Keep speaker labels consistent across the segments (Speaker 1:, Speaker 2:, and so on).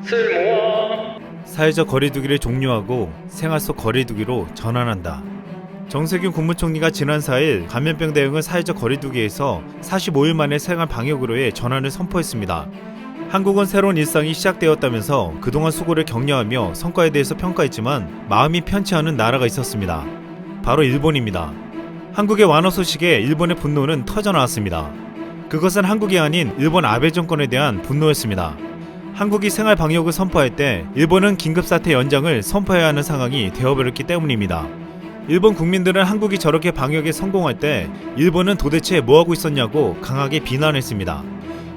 Speaker 1: 쓸모와
Speaker 2: 사회적 거리두기를 종료하고 생활 속 거리두기로 전환한다. 정세균 국무총리가 지난 4일 감염병 대응을 사회적 거리두기에서 45일 만에 생활 방역으로의 전환을 선포했습니다. 한국은 새로운 일상이 시작되었다면서 그동안 수고를 격려하며 성과에 대해서 평가했지만 마음이 편치 않은 나라가 있었습니다. 바로 일본입니다. 한국의 완화 소식에 일본의 분노는 터져나왔습니다. 그것은 한국이 아닌 일본 아베 정권에 대한 분노였습니다. 한국이 생활 방역을 선포할 때 일본은 긴급사태 연장을 선포해야 하는 상황이 되어버렸기 때문입니다. 일본 국민들은 한국이 저렇게 방역에 성공할 때 일본은 도대체 뭐하고 있었냐고 강하게 비난했습니다.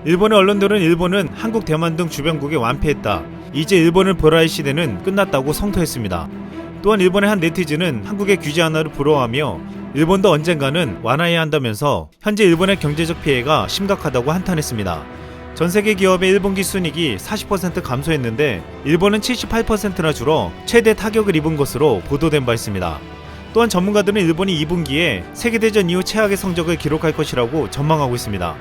Speaker 2: 일본의 언론들은 일본은 한국, 대만 등 주변국에 완패했다. 이제 일본을 보라 할 시대는 끝났다고 성토했습니다. 또한 일본의 한 네티즌은 한국의 규제 하나를 부러워하며 일본도 언젠가는 완화해야 한다면서 현재 일본의 경제적 피해가 심각하다고 한탄했습니다. 전세계 기업의 1분기 순이익이 40% 감소했는데 일본은 78%나 줄어 최대 타격을 입은 것으로 보도된 바 있습니다. 또한 전문가들은 일본이 2분기에 세계대전 이후 최악의 성적을 기록할 것이라고 전망하고 있습니다.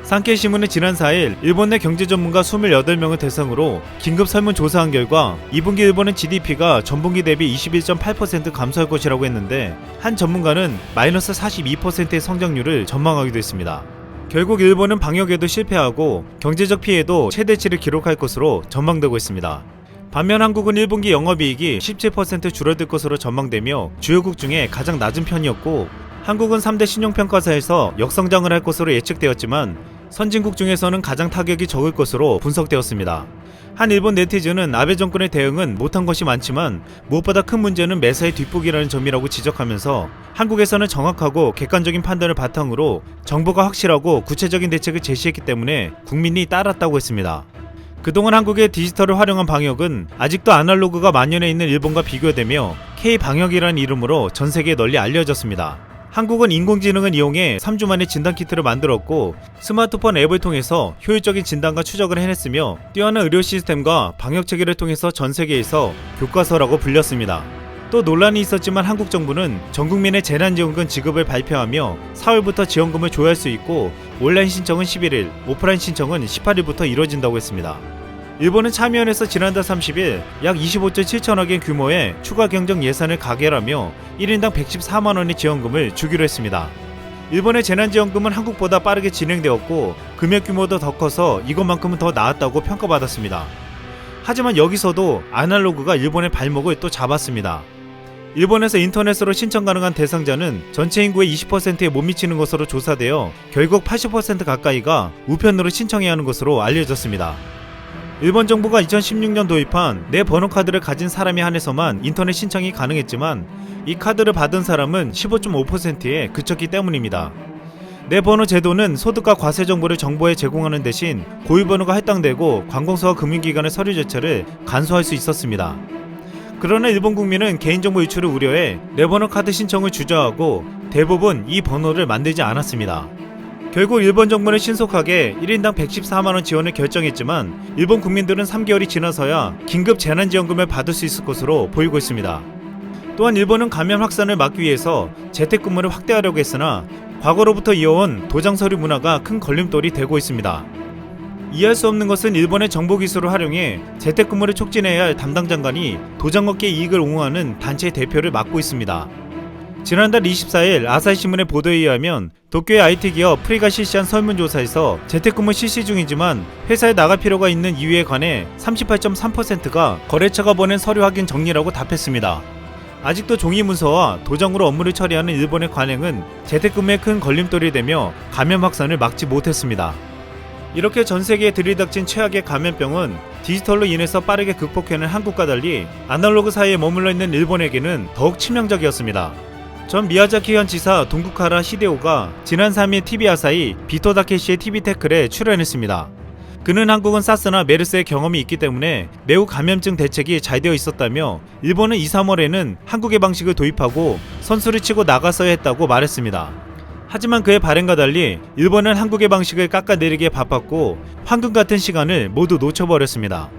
Speaker 2: 산케이신문은 지난 4일 일본 내 경제 전문가 28명을 대상으로 긴급 설문조사한 결과 2분기 일본은 GDP가 전분기 대비 21.8% 감소할 것이라고 했는데 한 전문가는 마이너스 42%의 성장률을 전망하기도 했습니다. 결국 일본은 방역에도 실패하고 경제적 피해도 최대치를 기록할 것으로 전망되고 있습니다. 반면 한국은 1분기 영업이익이 17% 줄어들 것으로 전망되며 주요국 중에 가장 낮은 편이었고 한국은 3대 신용평가사에서 역성장을 할 것으로 예측되었지만 선진국 중에서는 가장 타격이 적을 것으로 분석되었습니다. 한 일본 네티즌은 아베 정권의 대응은 못한 것이 많지만 무엇보다 큰 문제는 매사의 뒷북이라는 점이라고 지적하면서 한국에서는 정확하고 객관적인 판단을 바탕으로 정보가 확실하고 구체적인 대책을 제시했기 때문에 국민이 따랐다고 했습니다. 그동안 한국의 디지털을 활용한 방역은 아직도 아날로그가 만연해 있는 일본과 비교되며 K-방역이라는 이름으로 전 세계에 널리 알려졌습니다. 한국은 인공지능을 이용해 3주 만에 진단키트를 만들었고 스마트폰 앱을 통해서 효율적인 진단과 추적을 해냈으며 뛰어난 의료 시스템과 방역체계를 통해서 전 세계에서 교과서라고 불렸습니다. 또 논란이 있었지만 한국 정부는 전국민의 재난지원금 지급을 발표하며 4월부터 지원금을 조회할 수 있고 온라인 신청은 11일, 오프라인 신청은 18일부터 이루어진다고 했습니다. 일본은 참여연에서 지난달 30일 약 25.7천억엔 규모의 추가 경정 예산을 가결하며 1인당 114만원의 지원금을 주기로 했습니다. 일본의 재난지원금은 한국보다 빠르게 진행되었고 금액 규모도 더 커서 이것만큼은 더 나았다고 평가받았습니다. 하지만 여기서도 아날로그가 일본의 발목을 또 잡았습니다. 일본에서 인터넷으로 신청 가능한 대상자는 전체 인구의 20%에 못 미치는 것으로 조사되어 결국 80% 가까이가 우편으로 신청해야 하는 것으로 알려졌습니다. 일본 정부가 2016년 도입한 내 번호 카드를 가진 사람에 한해서만 인터넷 신청이 가능했지만 이 카드를 받은 사람은 15.5%에 그쳤기 때문입니다. 내 번호 제도는 소득과 과세 정보를 정부에 제공하는 대신 고유번호가 할당되고 관공서와 금융기관의 서류 절차를 간소할 수 있었습니다. 그러나 일본 국민은 개인정보 유출을 우려해 내 번호 카드 신청을 주저하고 대부분 이 번호를 만들지 않았습니다. 결국 일본 정부는 신속하게 1인당 114만원 지원을 결정했지만 일본 국민들은 3개월이 지나서야 긴급 재난지원금을 받을 수 있을 것으로 보이고 있습니다. 또한 일본은 감염 확산을 막기 위해서 재택근무를 확대하려고 했으나 과거로부터 이어온 도장서류 문화가 큰 걸림돌이 되고 있습니다. 이해할 수 없는 것은 일본의 정보기술을 활용해 재택근무를 촉진해야 할 담당 장관이 도장업계 이익을 옹호하는 단체의 대표를 맡고 있습니다. 지난달 24일 아사히신문의 보도에 의하면 도쿄의 IT 기업 프리가 실시한 설문조사에서 재택근무 실시 중이지만 회사에 나갈 필요가 있는 이유에 관해 38.3%가 거래처가 보낸 서류 확인 정리라고 답했습니다. 아직도 종이 문서와 도장으로 업무를 처리하는 일본의 관행은 재택근무에 큰 걸림돌이 되며 감염 확산을 막지 못했습니다. 이렇게 전세계에 들이닥친 최악의 감염병은 디지털로 인해서 빠르게 극복해낸 한국과 달리 아날로그 사이에 머물러 있는 일본에게는 더욱 치명적이었습니다. 전 미야자키현 지사 동쿠하라 히데오가 지난 3일 TV 아사히 비토 다케시의 TV 태클에 출연했습니다. 그는 한국은 사스나 메르스의 경험이 있기 때문에 매우 감염증 대책이 잘 되어 있었다며 일본은 2, 3월에는 한국의 방식을 도입하고 선수를 치고 나갔어야 했다고 말했습니다. 하지만 그의 발언과 달리 일본은 한국의 방식을 깎아내리기에 바빴고 황금 같은 시간을 모두 놓쳐버렸습니다.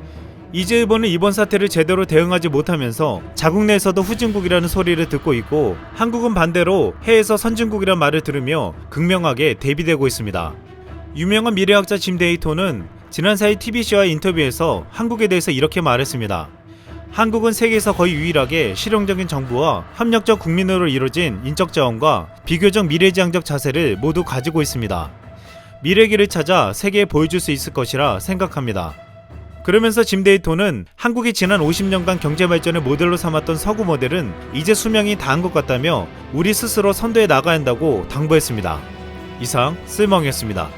Speaker 2: 이제 일본은 이번 사태를 제대로 대응하지 못하면서 자국 내에서도 후진국이라는 소리를 듣고 있고 한국은 반대로 해에서 선진국이란 말을 들으며 극명하게 대비되고 있습니다. 유명한 미래학자 짐 데이토는 지난 4일 TBC와의 인터뷰에서 한국에 대해서 이렇게 말했습니다. 한국은 세계에서 거의 유일하게 실용적인 정부와 협력적 국민으로 이루어진 인적 자원과 비교적 미래지향적 자세를 모두 가지고 있습니다. 미래의 길을 찾아 세계에 보여줄 수 있을 것이라 생각합니다. 그러면서 짐 데이톤은 한국이 지난 50년간 경제발전을 모델로 삼았던 서구 모델은 이제 수명이 다한 것 같다며 우리 스스로 선도해 나가야 한다고 당부했습니다. 이상 쓸멍이었습니다.